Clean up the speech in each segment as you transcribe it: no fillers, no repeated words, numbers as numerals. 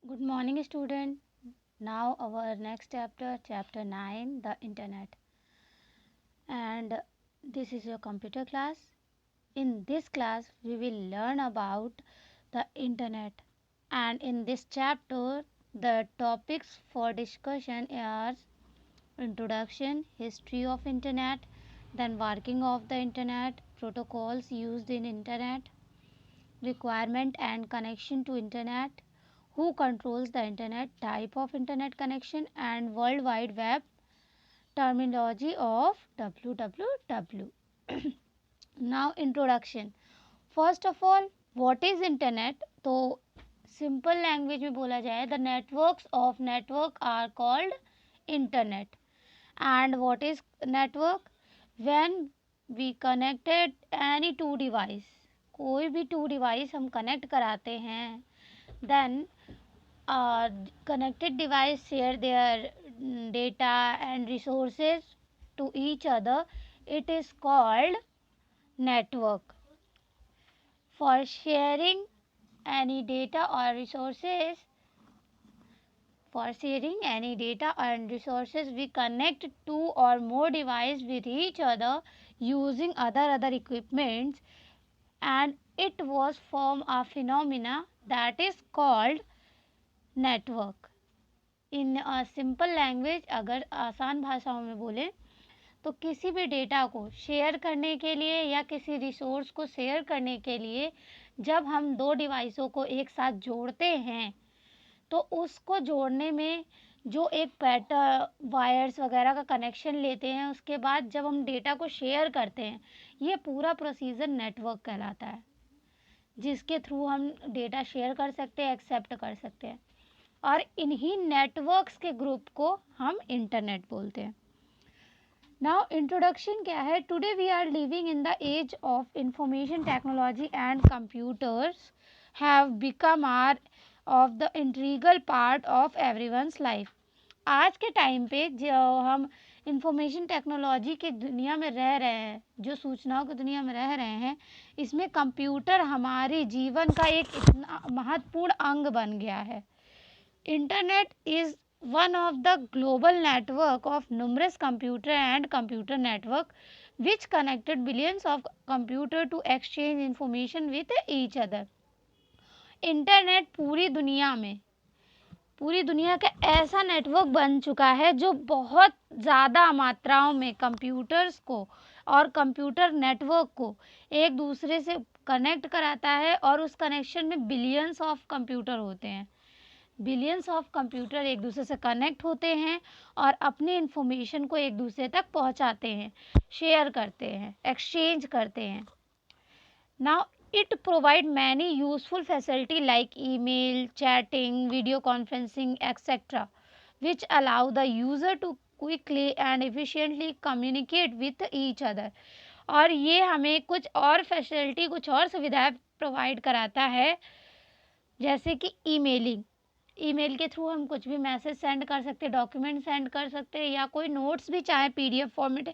Good morning, student. Now our next chapter, chapter 9, the internet. And this is your computer class. In this class, we will learn about the internet. And in this chapter, the topics for discussion are introduction, history of internet, then working of the internet, protocols used in internet, requirement and connection to internet, who controls the internet, type of internet connection, and world wide web, terminology of www. Now introduction. First of all, what is internet? तो simple language में बोला जाए, the networks of network are called internet. And what is network? When we connected any two device, कोई भी to device हम connect कराते हैं, then connected device share their data and resources to each other. It is called network. For sharing any data or resources, for sharing any data and resources, we connect two or more devices with each other using other equipments, and it was form a phenomena that is called network. In simple language, अगर आसान भाषाओं में बोले तो किसी भी data को share करने के लिए या किसी रिसोर्स को शेयर करने के लिए जब हम दो डिवाइसों को एक साथ जोड़ते हैं तो उसको जोड़ने में जो एक पैटर्न वायर्स वगैरह का कनेक्शन लेते हैं, उसके बाद जब हम डेटा को शेयर करते हैं, ये पूरा प्रोसीजर नेटवर्क कहलाता है, जिसके थ्रू हम डेटा शेयर कर सकते हैं, एक्सेप्ट कर सकते हैं, और इन्हीं नेटवर्क्स के ग्रुप को हम इंटरनेट बोलते हैं. नाउ इंट्रोडक्शन क्या है? Today we are living in the age of information technology and computers have become are of the integral part of everyone's life. आज के टाइम पे जो हम इंफॉर्मेशन टेक्नोलॉजी की दुनिया में रह रहे हैं, जो सूचनाओं की दुनिया में रह रहे हैं, इसमें कंप्यूटर हमारे जीवन का एक इतना महत्वपूर्ण अंग बन गया है. Internet is one of the global network of numerous computer and computer network which connected billions of computer to exchange information with each other. Internet पूरी दुनिया का ऐसा नेटवर्क बन चुका है जो बहुत ज़्यादा मात्राओं में कंप्यूटर्स को और कंप्यूटर नेटवर्क को एक दूसरे से कनेक्ट कराता है, और उस कनेक्शन में बिलियंस ऑफ कंप्यूटर होते हैं. बिलियंस ऑफ कंप्यूटर एक दूसरे से कनेक्ट होते हैं और अपनी इंफॉर्मेशन को एक दूसरे तक पहुंचाते हैं, शेयर करते हैं, एक्सचेंज करते हैं. Now it provide many useful facility like email, chatting, video conferencing etcetera which allow the user to quickly and efficiently communicate with each other. और ये हमें कुछ और फैसिलिटी, कुछ और सुविधाएं प्रोवाइड कराता है, जैसे कि ईमेल के थ्रू हम कुछ भी मैसेज सेंड कर सकते हैं, डॉक्यूमेंट सेंड कर सकते हैं, या कोई नोट्स भी चाहे पीडीएफ फॉर्मेट,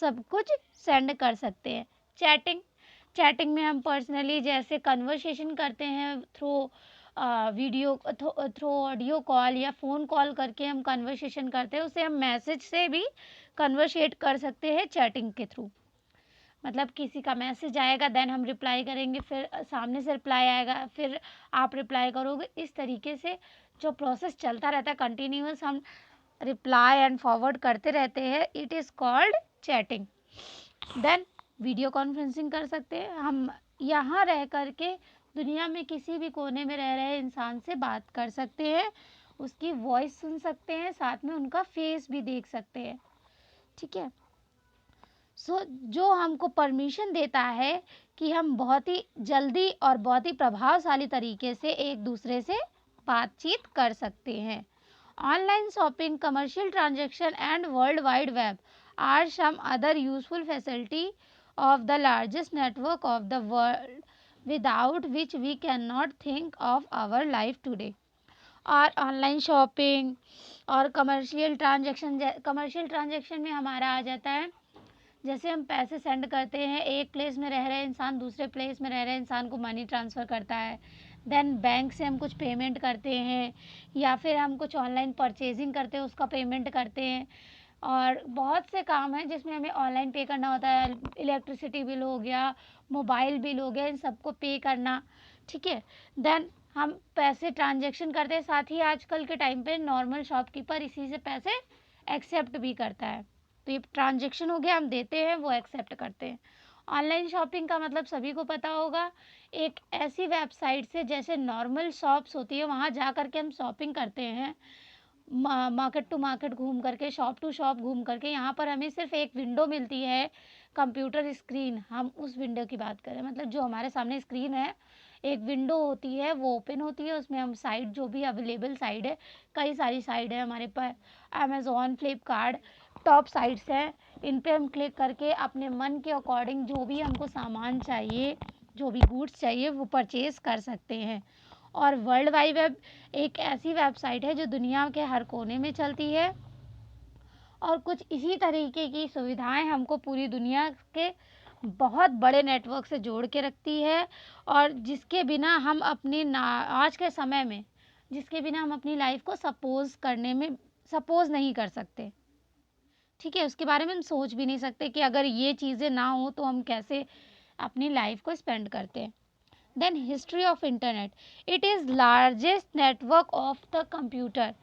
सब कुछ सेंड कर सकते हैं. चैटिंग में हम पर्सनली जैसे कन्वर्सेशन करते हैं through video, through audio call या फ़ोन कॉल करके हम कन्वर्सेशन करते हैं, उसे हम मैसेज से भी कन्वर्सेट कर सकते हैं चैटिंग के थ्रू. मतलब किसी का मैसेज आएगा, देन हम रिप्लाई करेंगे, फिर सामने से रिप्लाई आएगा, फिर आप रिप्लाई करोगे. इस तरीके से जो प्रोसेस चलता रहता है कंटिन्यूअस, हम रिप्लाई एंड फॉरवर्ड करते रहते हैं, it is called chatting. Then video conferencing कर सकते हैं, हम यहाँ रह कर के दुनिया में किसी भी कोने में रह रहे इंसान से बात कर सकते हैं, उसकी वॉइस सुन सकते हैं, साथ में उनका फेस भी देख सकते हैं. ठीक है. जो हमको परमिशन देता है कि हम बहुत ही जल्दी और बहुत ही प्रभावशाली तरीके से एक दूसरे से बातचीत कर सकते हैं. Online shopping, commercial transaction and world wide web are some other useful facility of the largest network of the world without which we can not think of our life today. और ऑनलाइन शॉपिंग और commercial transaction में हमारा आ जाता है, जैसे हम पैसे send करते हैं, एक प्लेस में रह रहे इंसान दूसरे प्लेस में रह रहे इंसान को मनी ट्रांसफ़र करता है, देन बैंक से हम कुछ पेमेंट करते हैं, या फिर हम कुछ ऑनलाइन परचेजिंग करते हैं उसका पेमेंट करते हैं। और बहुत से काम हैं जिसमें हमें ऑनलाइन पे करना होता है, इलेक्ट्रिसिटी बिल हो गया, मोबाइल बिल हो गया, इन सबको पे करना, ठीक है। देन हम पैसे ट्रांजैक्शन करते हैं, साथ ही आजकल के टाइम पे नॉर्मल शॉपकीपर इसी से पैसे एक्सेप्ट भी करता है। तो ये ट्रांजैक्शन हो गया, हम देते हैं, वो एक्सेप्ट करते हैं। ऑनलाइन शॉपिंग का मतलब सभी को पता होगा, एक ऐसी वेबसाइट से, जैसे नॉर्मल शॉप्स होती है वहाँ जा कर के हम शॉपिंग करते हैं, मार्केट टू मार्केट घूम करके, शॉप टू शॉप घूम करके, यहाँ पर हमें सिर्फ एक विंडो मिलती है, कंप्यूटर स्क्रीन। हम उस विंडो की बात करें, मतलब जो हमारे सामने स्क्रीन है, एक विंडो होती है, वो ओपन होती है, उसमें हम साइट जो भी अवेलेबल साइट है, कई सारी साइट है हमारे पास, अमेज़ॉन, फ्लिपकार्ट, टॉप साइट्स हैं, इन पे हम क्लिक करके अपने मन के अकॉर्डिंग जो भी हमको सामान चाहिए, जो भी गुड्स चाहिए, वो परचेज कर सकते हैं। और वर्ल्ड वाइड वेब एक ऐसी वेबसाइट है जो दुनिया के हर कोने में चलती है, और कुछ इसी तरीके की सुविधाएं हमको पूरी दुनिया के बहुत बड़े नेटवर्क से जोड़ के रखती है, और जिसके बिना हम अपनी आज के समय में, जिसके बिना हम अपनी लाइफ को सपोज नहीं कर सकते, ठीक है। उसके बारे में हम सोच भी नहीं सकते कि अगर ये चीज़ें ना हो तो हम कैसे अपनी लाइफ को स्पेंड करते हैं। Then history of internet, it is largest network of the computer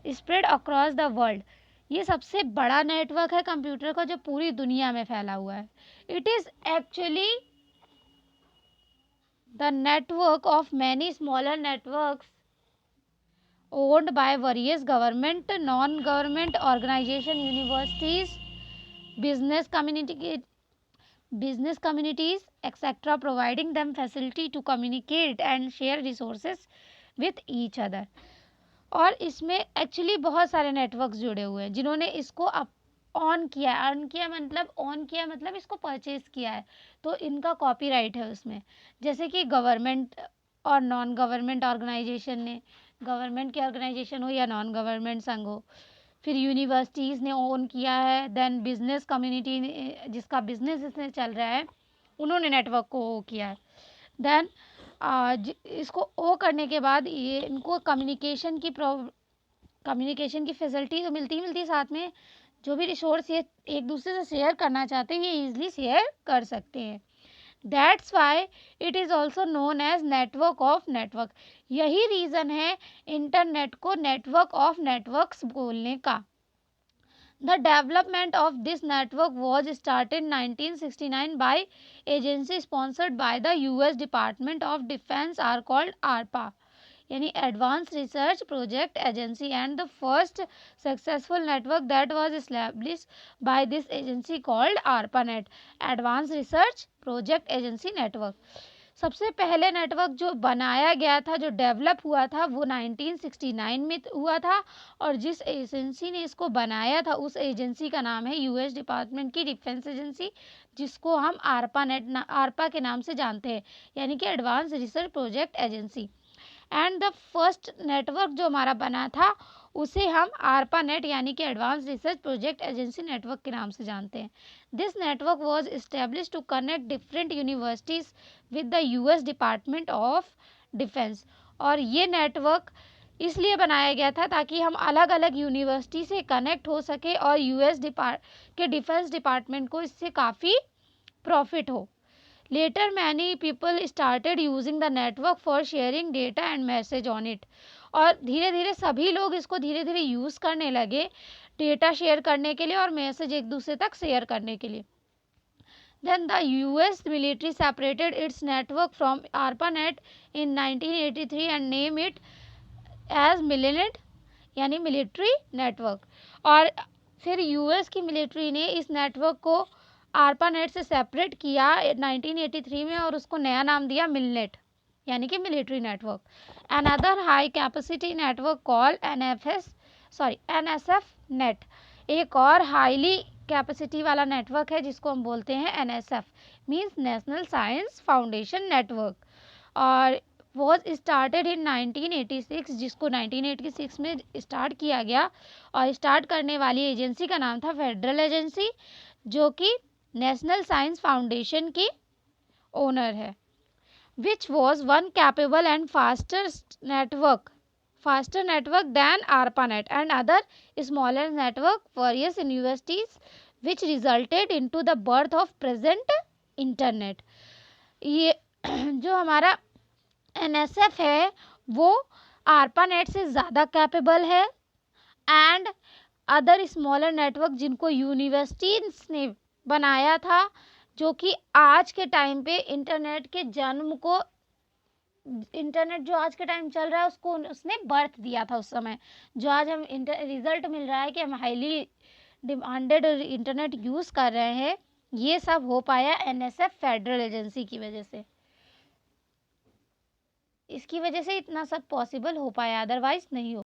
spread across the world. ये सबसे बड़ा नेटवर्क है कंप्यूटर का जो पूरी दुनिया में फैला हुआ है। It is actually the network of many smaller networks owned by various government, non-government organization, universities, business communities, etc., providing them facility to communicate and share resources with each other. और इसमें एक्चुअली बहुत सारे networks जुड़े हुए हैं जिन्होंने इसको on किया मतलब इसको परचेज किया है, तो इनका कॉपीराइट है उसमें। जैसे कि गवर्नमेंट और नॉन गवर्नमेंट ऑर्गेनाइजेशन ने, गवर्नमेंट की ऑर्गेनाइजेशन हो या नॉन गवर्नमेंट संघ हो, फिर यूनिवर्सिटीज़ ने ओन किया है, देन बिजनेस कम्युनिटी ने, जिसका बिजनेस इसमें चल रहा है, उन्होंने नेटवर्क को ओ किया है। देन इसको ओ करने के बाद ये इनको कम्युनिकेशन की फैसिलिटी तो मिलती है, साथ में जो भी रिसोर्स ये एक दूसरे से शेयर करना चाहते हैं, ये ईजिली शेयर कर सकते हैं। That's why it is also known as network of network. यही रीज़न है इंटरनेट को नेटवर्क ऑफ नेटवर्क्स बोलने का। The development of this network was started in 1969 by agency sponsored by the US Department of Defense are called ARPA, यानी Advanced Research Project Agency, and the first successful network that was established by this agency called ARPANET, Advanced Research Project Agency Network. सबसे पहले network जो बनाया गया था, जो develop हुआ था, वो 1969 में हुआ था, और जिस एजेंसी ने इसको बनाया था उस एजेंसी का नाम है यूएस डिपार्टमेंट की डिफेंस एजेंसी, जिसको हम आरपा के नाम से जानते हैं, यानी कि advance research project agency. And the first network जो हमारा बना था उसे हम ARPANET यानी कि advance research project agency network के नाम से जानते हैं। This network was establish to connect different universities with the US department of defence. और ये नेटवर्क इसलिए बनाया गया था ताकि हम अलग अलग यूनिवर्सिटी से कनेक्ट हो सके और US के डिफेंस डिपार्टमेंट को इससे काफ़ी प्रॉफिट हो। Later many people started using the network for sharing data and message on it. और धीरे धीरे सभी लोग इसको धीरे धीरे यूज़ करने लगे डेटा शेयर करने के लिए और मैसेज एक दूसरे तक शेयर करने के लिए। Then the US military separated its network from ARPANET in 1983 and named it as MILINET यानी मिलिट्री नेटवर्क। और फिर यूएस की मिलिट्री ने इस नेटवर्क को ARPANET से सेपरेट किया 1983 में और उसको नया नाम दिया मिलनेट यानी कि military network. Another high capacity network call NSF net, एक और हाईली कैपेसिटी वाला नेटवर्क है जिसको हम बोलते हैं NSF, means national science foundation network, और वॉज स्टार्टेड इन 1986, जिसको 1986 में स्टार्ट किया गया। और स्टार्ट करने वाली एजेंसी का नाम था फेडरल एजेंसी, जो कि नेशनल साइंस फाउंडेशन की ओनर है। which was one capable and faster network than ARPANET and other smaller network various universities, which resulted into the birth of present internet. ये जो हमारा NSF है वो ARPANET से ज़्यादा कैपेबल है एंड अदर स्मॉलर नेटवर्क जिनको यूनिवर्सिटीज ने बनाया था, जो कि आज के टाइम पे इंटरनेट जो आज के टाइम चल रहा है उसको उसने बर्थ दिया था उस समय। जो आज हम रिजल्ट मिल रहा है कि हम हाईली डिमांडेड इंटरनेट यूज़ कर रहे हैं, ये सब हो पाया NSF फेडरल एजेंसी की वजह से। इसकी वजह से इतना सब पॉसिबल हो पाया, अदरवाइज नहीं हो